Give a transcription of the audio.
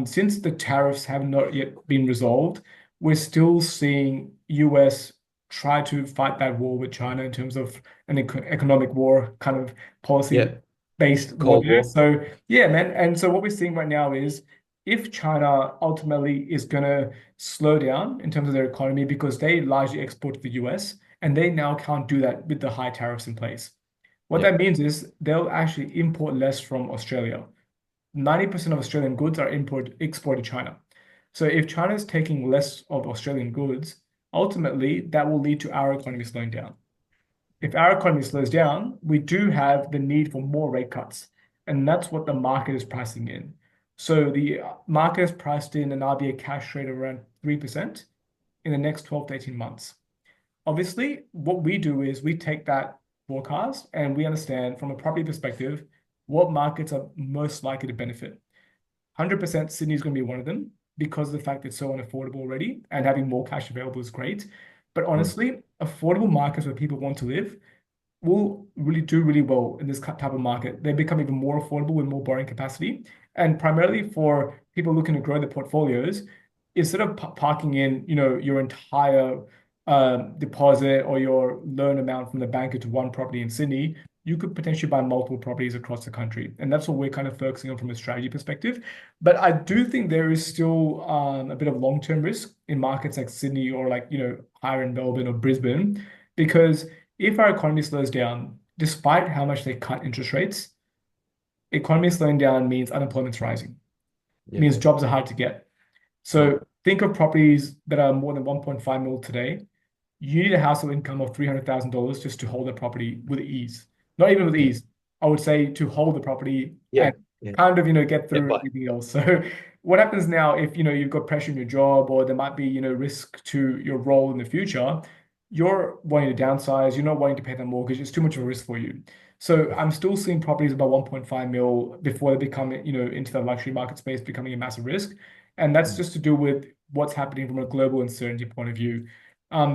Since the tariffs have not yet been resolved, we're still seeing US try to fight that war with China in terms of an economic war, kind of policy Yeah, based war Cold there. War. So yeah, man. And so what we're seeing right now is if China ultimately is gonna slow down in terms of their economy because they largely export to the US and they now can't do that with the high tariffs in place. What Yeah, that means is they'll actually import less from Australia. 90% of Australian goods are exported to China. So if China is taking less of Australian goods, ultimately that will lead to our economy slowing down. If our economy slows down, we do have the need for more rate cuts. And that's what the market is pricing in. So the market has priced in an RBA cash rate of around 3% in the next 12 to 18 months. Obviously, what we do is we take that forecast and we understand from a property perspective what markets are most likely to benefit. 100% Sydney is going to be one of them because of the fact it's so unaffordable already and having more cash available is great. But mm, honestly, affordable markets where people want to live will really do really well in this type of market. They become even more affordable with more borrowing capacity. And primarily for people looking to grow their portfolios, instead of parking in, your entire deposit or your loan amount from the bank into one property in Sydney, you could potentially buy multiple properties across the country. And that's what we're kind of focusing on from a strategy perspective. But I do think there is still a bit of long-term risk in markets like Sydney or like, higher in Melbourne or Brisbane, because if our economy slows down, despite how much they cut interest rates, economy slowing down means unemployment's rising. It yeah, means jobs are hard to get. mm, So think of properties that are more than 1.5 mil today. You need a household income of $300,000 just to hold a property with ease. Not even with yeah, ease. I would say to hold the property yeah, and yeah. kind of, get Get through by. everything else. So what happens now if, you've got pressure in your job or there might be, risk to your role in the future, you're wanting to downsize, you're not wanting to pay the mortgage, it's too much of a risk for you. So I'm still seeing properties about 1.5 mil before they become, into the luxury market space becoming a massive risk. And that's Mm, just to do with what's happening from a global uncertainty point of view.